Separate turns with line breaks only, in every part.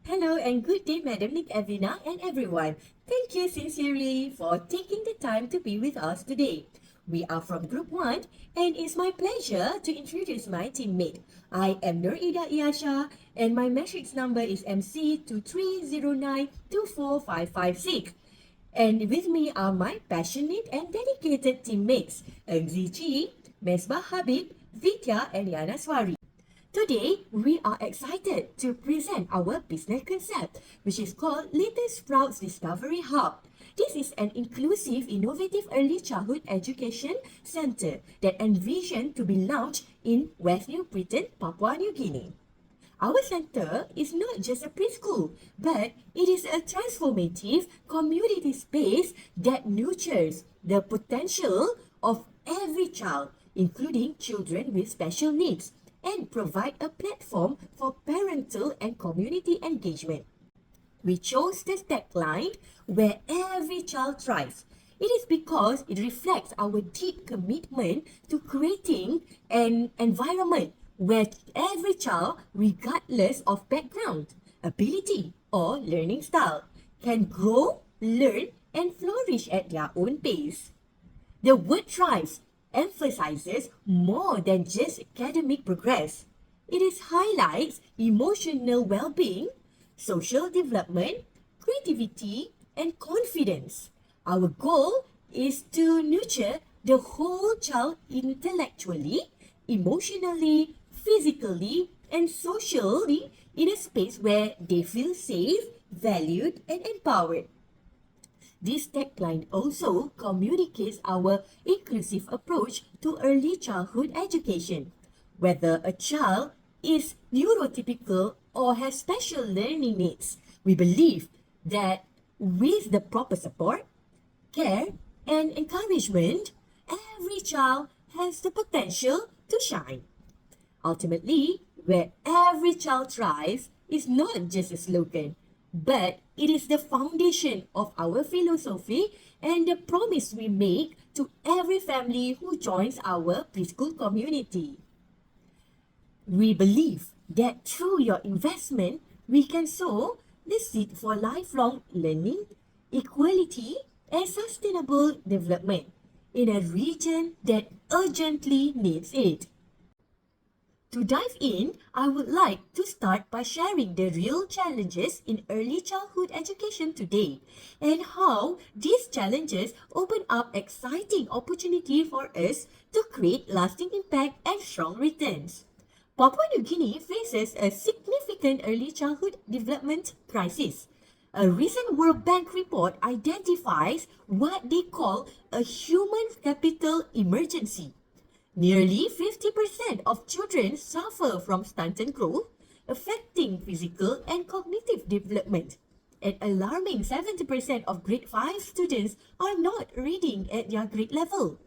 Hello and good day, Madam Nick Evina and everyone. Thank you sincerely for taking the time to be with us today. We are from Group 1 and it's my pleasure to introduce my teammate. I am Nur Ida Iyasha and my matrix number is MC230924556. And with me are my passionate and dedicated teammates, Zichi, Mesbah Habib, Vidya and Yana Swari. Today, we are excited to present our business concept, which is called Little Sprouts Discovery Hub. This is an inclusive, innovative early childhood education center that envisioned to be launched in West New Britain, Papua New Guinea. Our center is not just a preschool, but it is a transformative community space that nurtures the potential of every child, including children with special needs, and provide a platform for parental and community engagement. We chose the tagline where every child thrives. It is because it reflects our deep commitment to creating an environment where every child, regardless of background, ability, or learning style, can grow, learn, and flourish at their own pace. The word thrives emphasizes more than just academic progress. It is highlights emotional well-being, social development, creativity, and confidence. Our goal is to nurture the whole child intellectually, emotionally, physically, and socially in a space where they feel safe, valued, and empowered. This tagline also communicates our inclusive approach to early childhood education. Whether a child is neurotypical or has special learning needs, we believe that with the proper support, care, and encouragement, every child has the potential to shine. Ultimately, where every child thrives is not just a slogan, but it is the foundation of our philosophy and the promise we make to every family who joins our preschool community. We believe that through your investment, we can sow the seed for lifelong learning, equality, and sustainable development in a region that urgently needs it. To dive in, I would like to start by sharing the real challenges in early childhood education today and how these challenges open up exciting opportunity for us to create lasting impact and strong returns. Papua New Guinea faces a significant early childhood development crisis. A recent World Bank report identifies what they call a human capital emergency. Nearly 50% of children suffer from stunted growth, affecting physical and cognitive development. An alarming 70% of grade 5 students are not reading at their grade level.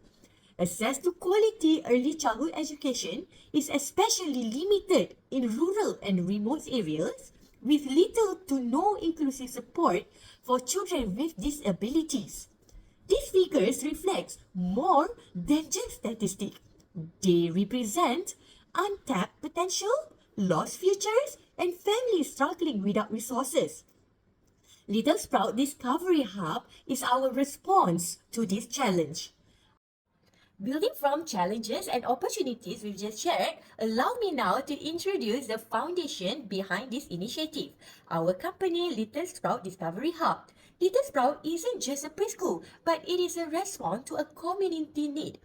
Access to quality early childhood education is especially limited in rural and remote areas with little to no inclusive support for children with disabilities. These figures reflect more than just statistics. They represent untapped potential, lost futures, and families struggling without resources. Little Sprout Discovery Hub is our response to this challenge. Building from challenges and opportunities we've just shared, allow me now to introduce the foundation behind this initiative, our company Little Sprout Discovery Hub. Little Sprout isn't just a preschool, but it is a response to a community need.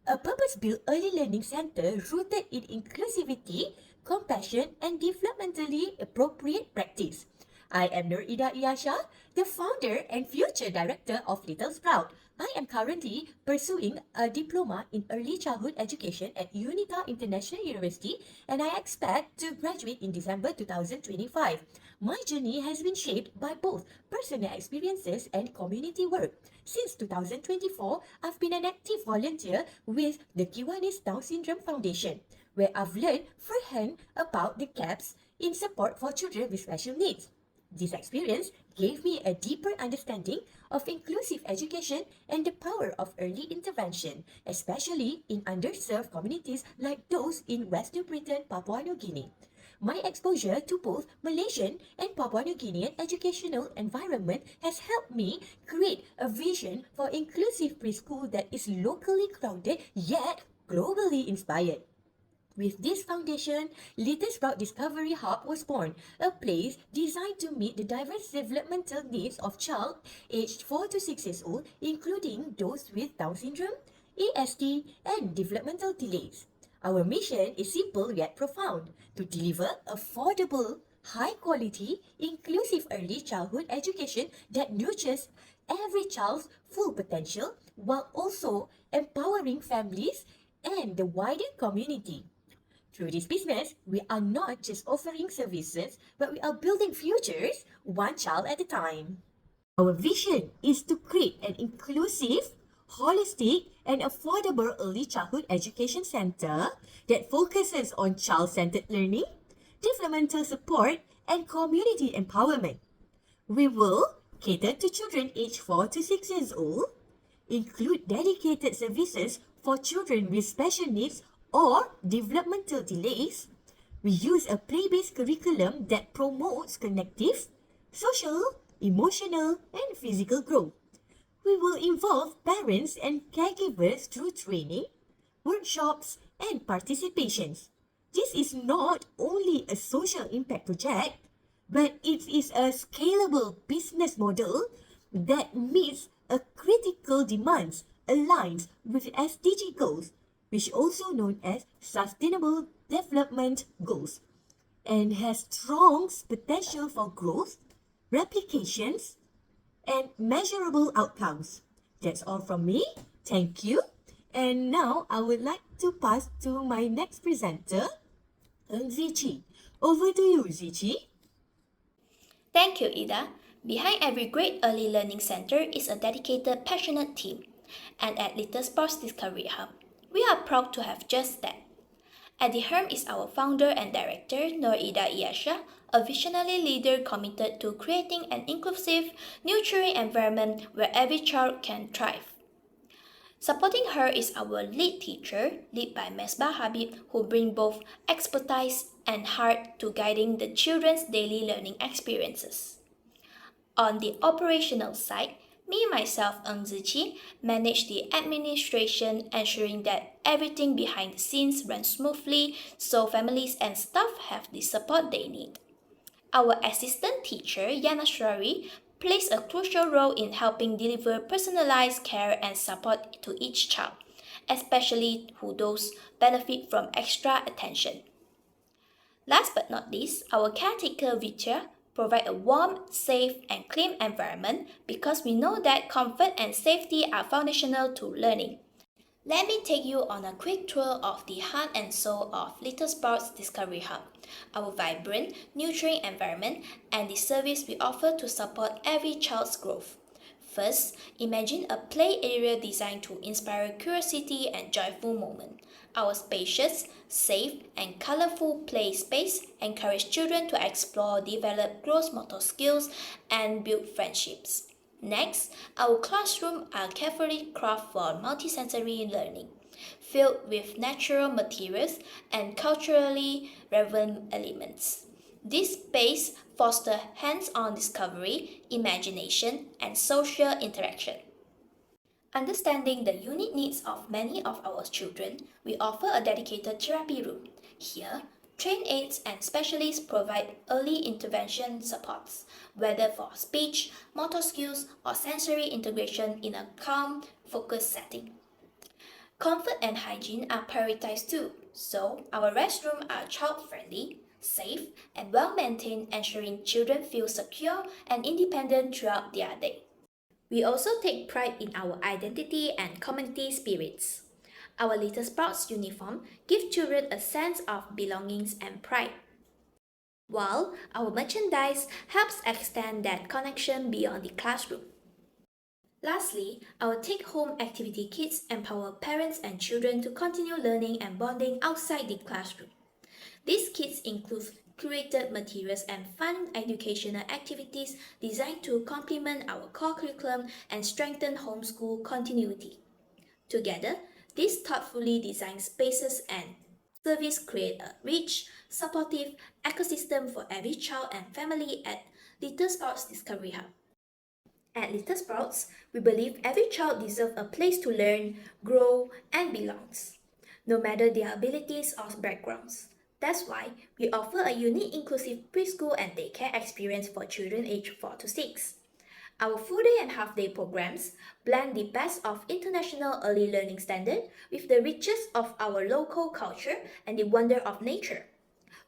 A purpose-built early learning center rooted in inclusivity, compassion, and developmentally appropriate practice. I am Nur Ida Iyasha, the founder and future director of Little Sprout. I am currently pursuing a diploma in early childhood education at UNITA International University and I expect to graduate in December 2025. My journey has been shaped by both personal experiences and community work. Since 2024, I've been an active volunteer with the Kiwanis Down Syndrome Foundation, where I've learned firsthand about the gaps in support for children with special needs. This experience gave me a deeper understanding of inclusive education and the power of early intervention, especially in underserved communities like those in West New Britain, Papua New Guinea. My exposure to both Malaysian and Papua New Guinean educational environment has helped me create a vision for inclusive preschool that is locally grounded yet globally inspired. With this foundation, Little Sprout Discovery Hub was born, a place designed to meet the diverse developmental needs of child aged 4 to 6 years old, including those with Down syndrome, ASD, and developmental delays. Our mission is simple yet profound: to deliver affordable, high quality, inclusive early childhood education that nurtures every child's full potential while also empowering families and the wider community. Through this business, we are not just offering services, but we are building futures one child at a time. Our vision is to create an inclusive, holistic, and affordable early childhood education center that focuses on child-centered learning, developmental support, and community empowerment. We will cater to children aged 4 to 6 years old, include dedicated services for children with special needs or developmental delays. We use a play-based curriculum that promotes connective, social, emotional, and physical growth. We will involve parents and caregivers through training, workshops, and participations. This is not only a social impact project, but it is a scalable business model that meets a critical demands aligned with SDG goals, which also known as Sustainable Development Goals, and has strong potential for growth, replications, and measurable outcomes. That's all from me. Thank you. And now I would like to pass to my next presenter, Ng Zichi. Over to you, Zichi.
Thank you, Ida. Behind every great early learning center is a dedicated, passionate team. And at Little Sports Discovery Hub, we are proud to have just that. At the helm is our founder and director, Nur Ida Iyasha, a visionary leader committed to creating an inclusive, nurturing environment where every child can thrive. Supporting her is our lead teacher, led by Mesbah Habib, who bring both expertise and heart to guiding the children's daily learning experiences. On the operational side, me myself, Ng Zichi, manage the administration, ensuring that everything behind the scenes runs smoothly so families and staff have the support they need. Our assistant teacher, Yana Shrari, plays a crucial role in helping deliver personalized care and support to each child, especially who those benefit from extra attention. Last but not least, our caretaker Vitya provide a warm, safe, and clean environment because we know that comfort and safety are foundational to learning. Let me take you on a quick tour of the heart and soul of Little Sprouts Discovery Hub, our vibrant, nurturing environment, and the service we offer to support every child's growth. First, imagine a play area designed to inspire curiosity and joyful moments. Our spacious, safe, and colorful play space encourage children to explore, develop gross motor skills, and build friendships. Next, our classrooms are carefully crafted for multisensory learning, filled with natural materials and culturally relevant elements. This space fosters hands-on discovery, imagination, and social interaction. Understanding the unique needs of many of our children, we offer a dedicated therapy room. Here, trained aides and specialists provide early intervention supports, whether for speech, motor skills, or sensory integration in a calm, focused setting. Comfort and hygiene are prioritized too, so our restrooms are child-friendly, safe, and well-maintained, ensuring children feel secure and independent throughout their day. We also take pride in our identity and community spirits. Our Little Sprouts uniform give children a sense of belongings and pride, while our merchandise helps extend that connection beyond the classroom. Lastly, our take-home activity kits empower parents and children to continue learning and bonding outside the classroom. These kits include curated materials and fun educational activities designed to complement our core curriculum and strengthen homeschool continuity. Together, these thoughtfully designed spaces and Service create a rich, supportive ecosystem for every child and family at Little Sprouts Discovery Hub. At Little Sprouts, we believe every child deserves a place to learn, grow, and belongs, no matter their abilities or backgrounds. That's why we offer a unique inclusive preschool and daycare experience for children aged 4 to 6. Our full day and half day programs blend the best of international early learning standard with the richness of our local culture and the wonder of nature.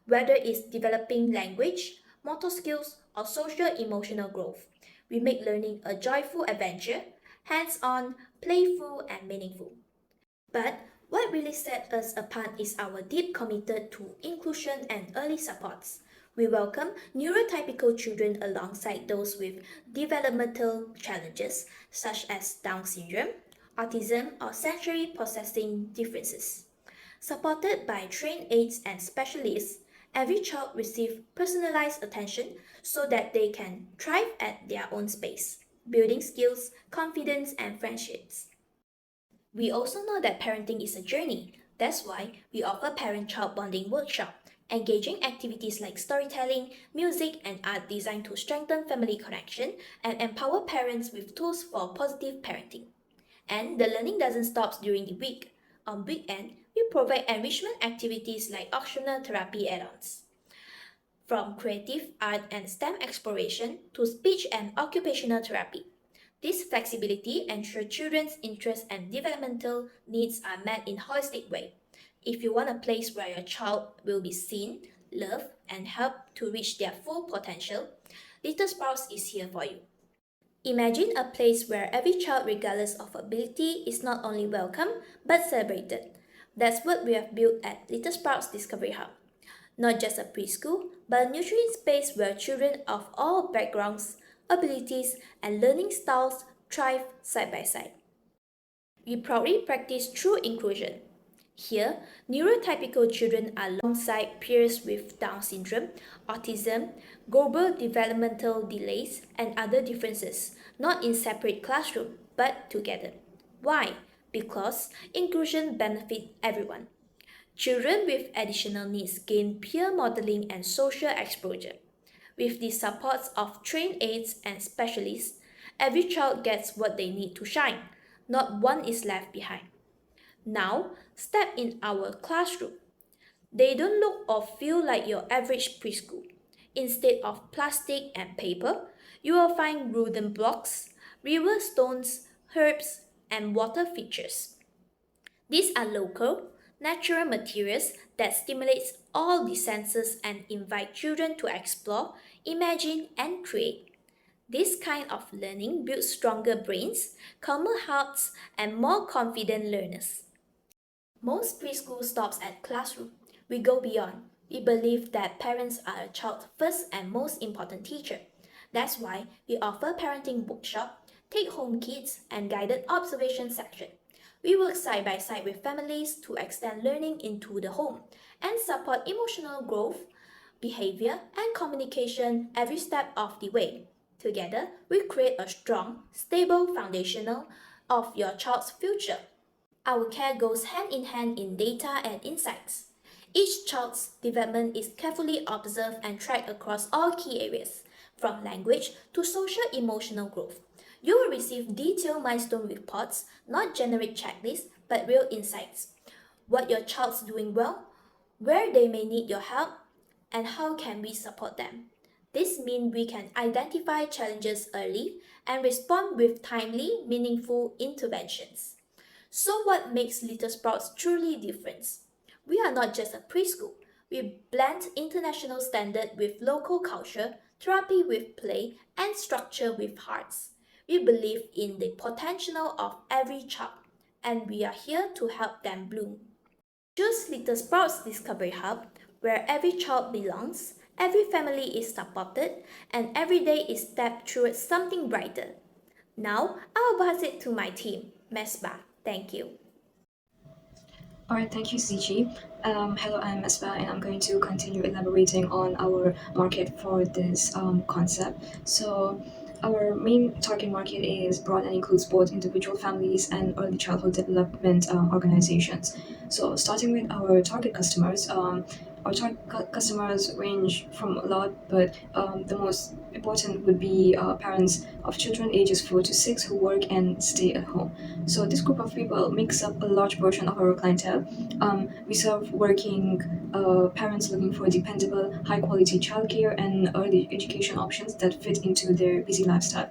Whether it's developing language, motor skills, or social emotional growth, we make learning a joyful adventure, hands on, playful, and meaningful. But what really sets us apart is our deep commitment to inclusion and early supports. We welcome neurotypical children alongside those with developmental challenges such as Down syndrome, autism, or sensory processing differences. Supported by trained aides and specialists, every child receives personalized attention so that they can thrive at their own space, building skills, confidence, and friendships. We also know that parenting is a journey. That's why we offer parent-child bonding workshop, engaging activities like storytelling, music, and art designed to strengthen family connection and empower parents with tools for positive parenting. And the learning doesn't stop during the week. On weekend, we provide enrichment activities like optional therapy add-ons. From creative art and STEM exploration to speech and occupational therapy. This flexibility ensures children's interests and developmental needs are met in a holistic way. If you want a place where your child will be seen, loved, and helped to reach their full potential, Little Sprouts is here for you. Imagine a place where every child, regardless of ability, is not only welcome but celebrated. That's what we have built at Little Sprouts Discovery Hub. Not just a preschool, but a nurturing space where children of all backgrounds, abilities, and learning styles thrive side by side. We proudly practice true inclusion. Here, neurotypical children are alongside peers with Down syndrome, autism, global developmental delays, and other differences, not in separate classrooms, but together. Why? Because inclusion benefits everyone. Children with additional needs gain peer modeling and social exposure. With the support of trained aides and specialists, every child gets what they need to shine. Not one is left behind. Now, step in our classroom. They don't look or feel like your average preschool. Instead of plastic and paper, you will find wooden blocks, river stones, herbs, and water features. These are local, natural materials that stimulates all the senses and invite children to explore, imagine, and create. This kind of learning builds stronger brains, calmer hearts, and more confident learners. Most preschool stops at classroom. We go beyond. We believe that parents are a child's first and most important teacher. That's why we offer parenting workshop, take-home kits, and guided observation section. We work side by side with families to extend learning into the home and support emotional growth, behavior, and communication every step of the way. Together, we create a strong, stable foundation of your child's future. Our care goes hand in hand in data and insights. Each child's development is carefully observed and tracked across all key areas, from language to social emotional growth. You will receive detailed milestone reports, not generic checklists, but real insights. What your child's doing well, where they may need your help, and how can we support them. This means we can identify challenges early and respond with timely, meaningful interventions. So what makes Little Sprouts truly different? We are not just a preschool. We blend international standard with local culture, therapy with play, and structure with hearts. We believe in the potential of every child, and we are here to help them bloom. Choose Little Sprouts Discovery Hub, where every child belongs, every family is supported, and every day is stepped towards something brighter. Now, I'll pass it to my team, Mesbah. Thank you.
All right, thank you, CG. Hello, I'm Mesbah, and I'm going to continue elaborating on our market for this concept. So, Our main target market is broad and includes both individual families and early childhood development organizations. So, starting with our target customers, our customers range from a lot, but the most important would be parents of children ages 4 to 6 who work and stay at home. So, this group of people makes up a large portion of our clientele. We serve working parents looking for dependable, high quality childcare and early education options that fit into their busy lifestyle.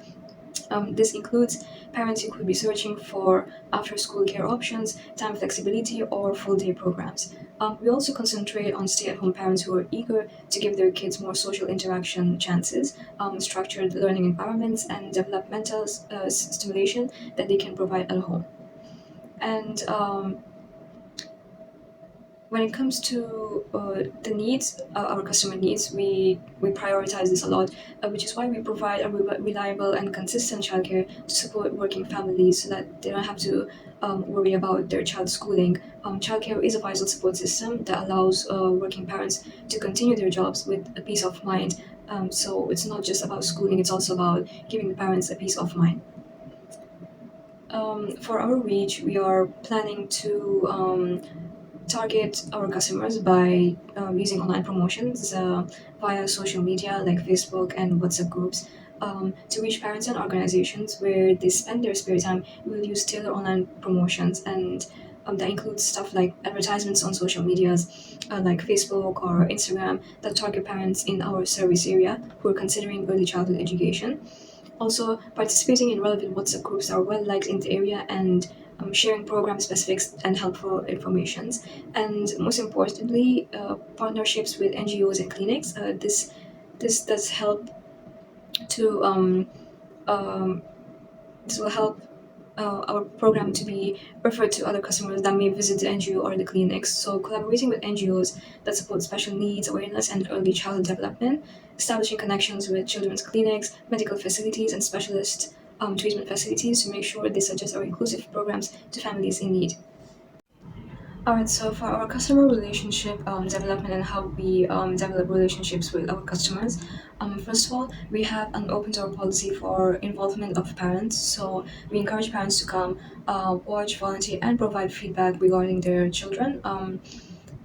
This includes parents who could be searching for after school care options, time flexibility, or full day programs. We also concentrate on stay at home parents who are eager to give their kids more social interaction chances, structured learning environments, and developmental stimulation that they can provide at home. And when it comes to the needs, our customer needs, we prioritize this a lot, which is why we provide a reliable and consistent childcare to support working families so that they don't have to worry about their child's schooling. Childcare is a vital support system that allows working parents to continue their jobs with a peace of mind. So it's not just about schooling, it's also about giving the parents a peace of mind. For our reach, we are planning to target our customers by using online promotions via social media like Facebook and WhatsApp groups. To reach parents and organizations where they spend their spare time, we will use tailored online promotions, and that includes stuff like advertisements on social medias like Facebook or Instagram that target parents in our service area who are considering early childhood education. Also, participating in relevant WhatsApp groups are well liked in the area and sharing program specifics and helpful informations. And most importantly, partnerships with NGOs and clinics. This does help to um, this will help our program to be referred to other customers that may visit the NGO or the clinics. So, collaborating with NGOs that support special needs awareness and early childhood development, establishing connections with children's clinics, medical facilities, and specialist treatment facilities to make sure they suggest our inclusive programs to families in need. Alright, so for our customer relationship development and how we develop relationships with our customers, first of all, we have an open door policy for involvement of parents. So we encourage parents to come, watch, volunteer, and provide feedback regarding their children.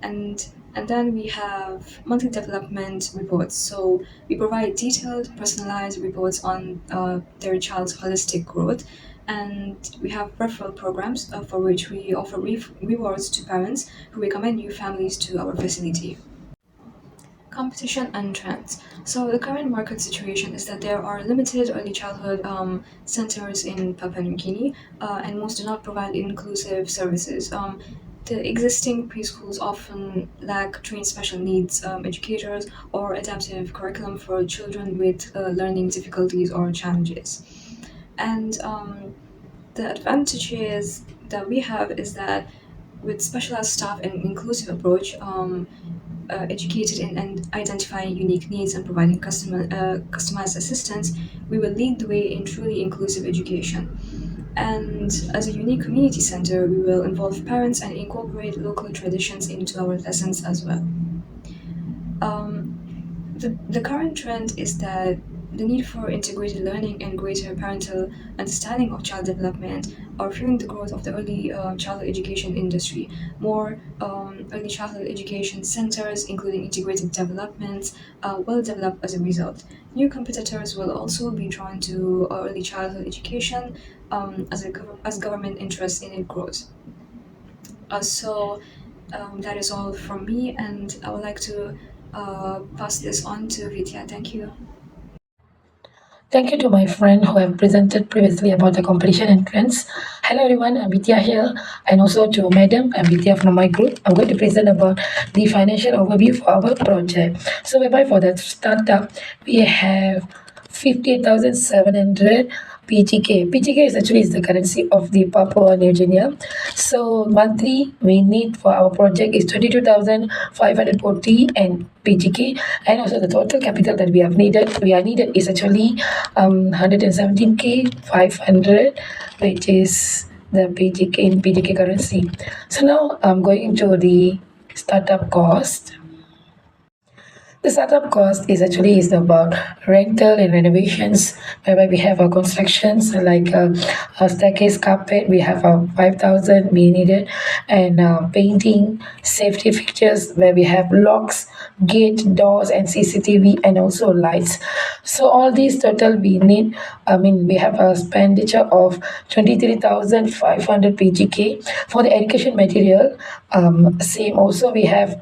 And and then we have monthly development reports. So we provide detailed, personalized reports on their child's holistic growth. And we have referral programs for which we offer rewards to parents who recommend new families to our facility. Competition and trends. So the current market situation is that there are limited early childhood centers in Papua New Guinea, and most do not provide inclusive services. The existing preschools often lack trained special needs educators or adaptive curriculum for children with learning difficulties or challenges. And the advantages that we have is that with specialized staff and inclusive approach, educated in and identifying unique needs and providing customized assistance, we will lead the way in truly inclusive education. And as a unique community center, we will involve parents and incorporate local traditions into our lessons as well. The current trend is that the need for integrated learning and greater parental understanding of child development are fueling the growth of the early childhood education industry. More early childhood education centers, including integrated developments, will develop as a result. New competitors will also be drawn to early childhood education as government interest in it grows. So that is all from me, and I would like to pass this on to Vidya. Thank you.
Thank you to my friend who have presented previously about the competition and trends. Hello everyone, I'm Vidya here, and also to Madam, I'm Vidya from my group. I'm going to present about the financial overview for our project. So whereby for the startup, we have 58,700 PGK. PGK is actually the currency of the Papua New Guinea. So monthly we need for our project is 22,540 and PGK, and also the total capital that we are needed is actually 117k 500, which is the PGK in PGK currency. So now I'm going to the startup cost. The startup cost is about rental and renovations, whereby we have our constructions like a staircase carpet, we have 5,000 we needed, and painting, safety fixtures where we have locks, gate, doors, and CCTV, and also lights. So all these total we need. I mean, we have a expenditure of 23,500 PGK for the education material. Same also we have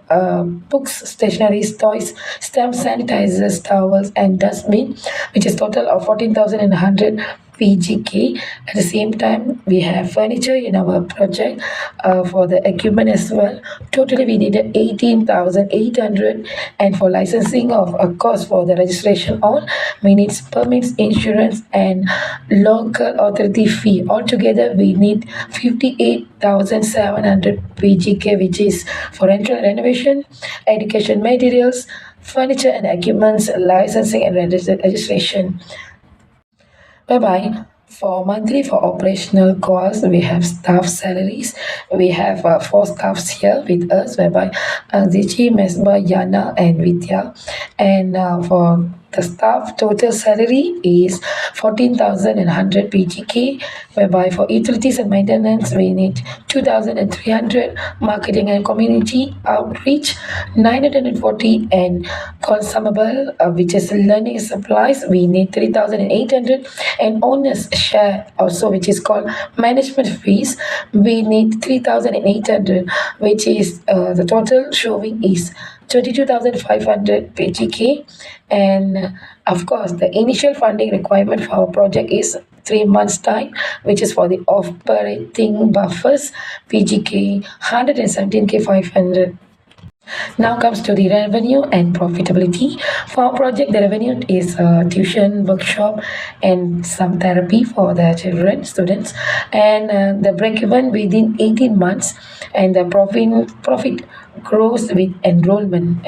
books, stationeries, toys, stamps, sanitizers, towels, and dustbin, which is total of 14,100 PGK. At the same time, we have furniture in our project for the equipment as well. Totally, we needed 18,800, and for licensing of a cost for the registration all, we need permits, insurance, and local authority fee. Altogether, we need 58,700 PGK, which is for rental and renovation, education materials, furniture and equipments, licensing and registration. Bye-bye. For monthly for operational costs, we have staff salaries. We have four staffs here with us, whereby Zichi, Mesba, Yana, and Vidya. And for the staff total salary is 14,100 PGK, whereby for utilities and maintenance we need 2,300, marketing and community outreach 940, and consumable which is learning supplies we need 3,800, and owner's share also which is called management fees we need 3,800, which is the total showing is 22,500 PGK. And of course, the initial funding requirement for our project is 3 months' time, which is for the operating buffers PGK 117K 500. Now comes to the revenue and profitability. For our project, the revenue is tuition, workshop, and some therapy for the children, students, and the break even within 18 months, and the profit grows with enrollment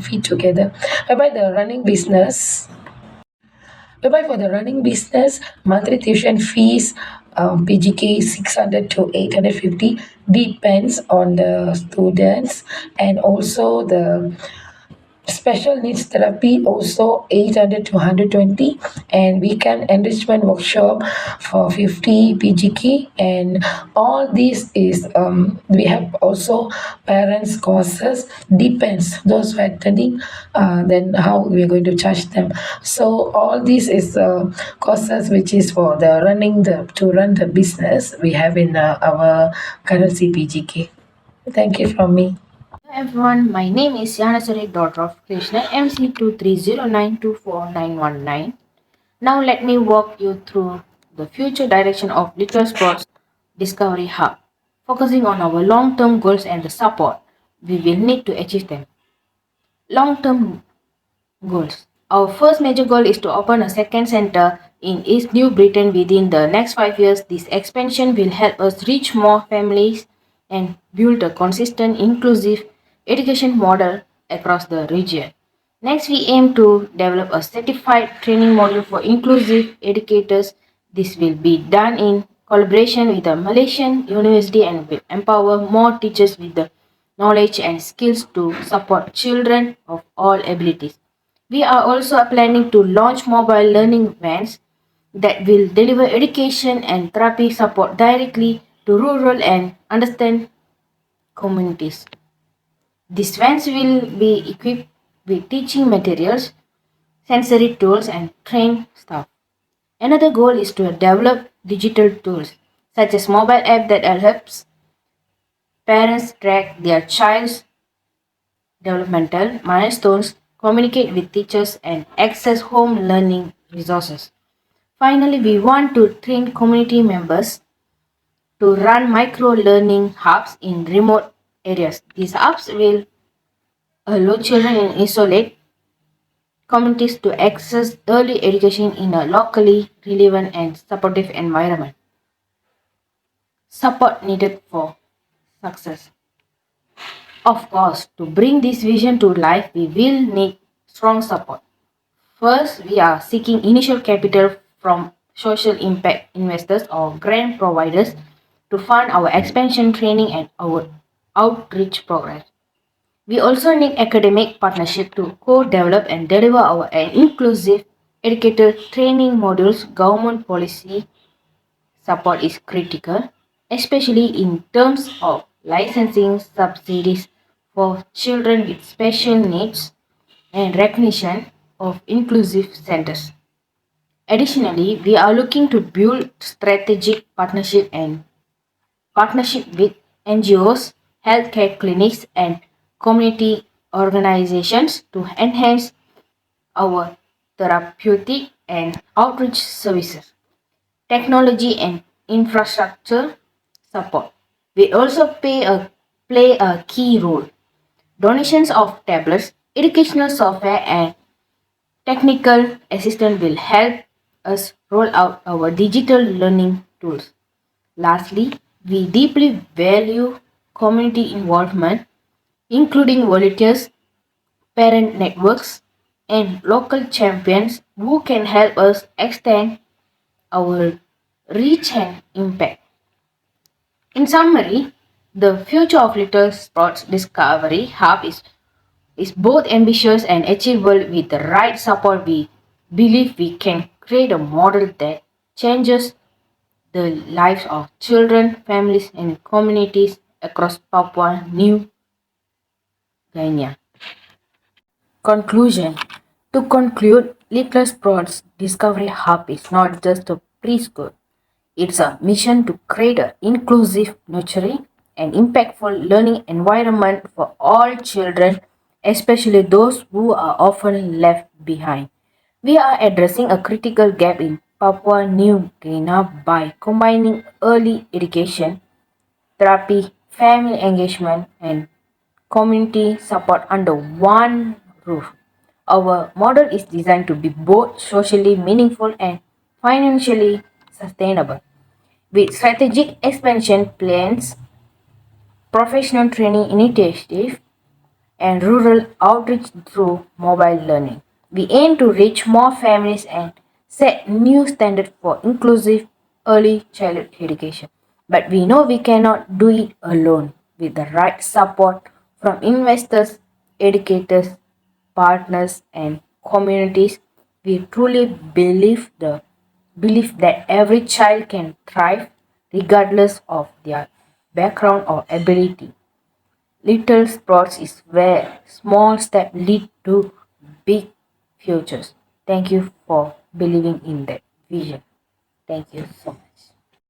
fee together. Whereby the running business Whereby for the running business, monthly tuition fees PGK 600 to 850 depends on the students, and also the special needs therapy also 800 to 120, and weekend enrichment workshop for 50 PGK. And all this is we have also parents courses, depends those who are attending, then how we are going to charge them. So all this is courses which is for the running the to run the business we have in our currency PGK. Thank you from me.
Hello everyone, my name is Yanasuri, daughter of Krishna, MC230924919. Now let me walk you through the future direction of Little Sports Discovery Hub, focusing on our long-term goals and the support we will need to achieve them. Long-term goals. Our first major goal is to open a second center in East New Britain within the next 5 years. This expansion will help us reach more families and build a consistent, inclusive education model across the region. Next, we aim to develop a certified training model for inclusive educators. This will be done in collaboration with a Malaysian university and will empower more teachers with the knowledge and skills to support children of all abilities. We are also planning to launch mobile learning vans that will deliver education and therapy support directly to rural and underserved communities. These vans will be equipped with teaching materials, sensory tools, and trained staff. Another goal is to develop digital tools such as mobile app that helps parents track their child's developmental milestones, communicate with teachers, and access home learning resources. Finally, we want to train community members to run micro learning hubs in remote areas. These hubs will allow children in isolate communities to access early education in a locally relevant and supportive environment. Support needed for success. Of course, to bring this vision to life, we will need strong support. First, we are seeking initial capital from social impact investors or grant providers to fund our expansion training and our outreach programs. We also need academic partnership to co-develop and deliver our inclusive educator training modules. Government policy support is critical, especially in terms of licensing subsidies for children with special needs and recognition of inclusive centers. Additionally, we are looking to build strategic partnership with NGOs, healthcare clinics, and community organizations to enhance our therapeutic and outreach services. Technology and infrastructure support. We also play a key role. Donations of tablets, educational software, and technical assistance will help us roll out our digital learning tools. Lastly, we deeply value community involvement, including volunteers, parent networks, and local champions who can help us extend our reach and impact. In summary, the future of Little Sports Discovery Hub is both ambitious and achievable with the right support. We believe we can create a model that changes the lives of children, families, and communities across Papua New Guinea. Conclusion. To conclude, Little Sports Discovery Hub is not just a preschool. It's a mission to create an inclusive, nurturing, and impactful learning environment for all children, especially those who are often left behind. We are addressing a critical gap in Papua New Guinea by combining early education, therapy, family engagement, and community support under one roof. Our model is designed to be both socially meaningful and financially sustainable. With strategic expansion plans, professional training initiatives, and rural outreach through mobile learning, we aim to reach more families and set new standards for inclusive early childhood education. But we know we cannot do it alone. With the right support from investors, educators, partners, and communities, we truly believe that every child can thrive regardless of their background or ability. Little sports is where small steps lead to big futures. Thank you for believing in that vision. Thank you so much.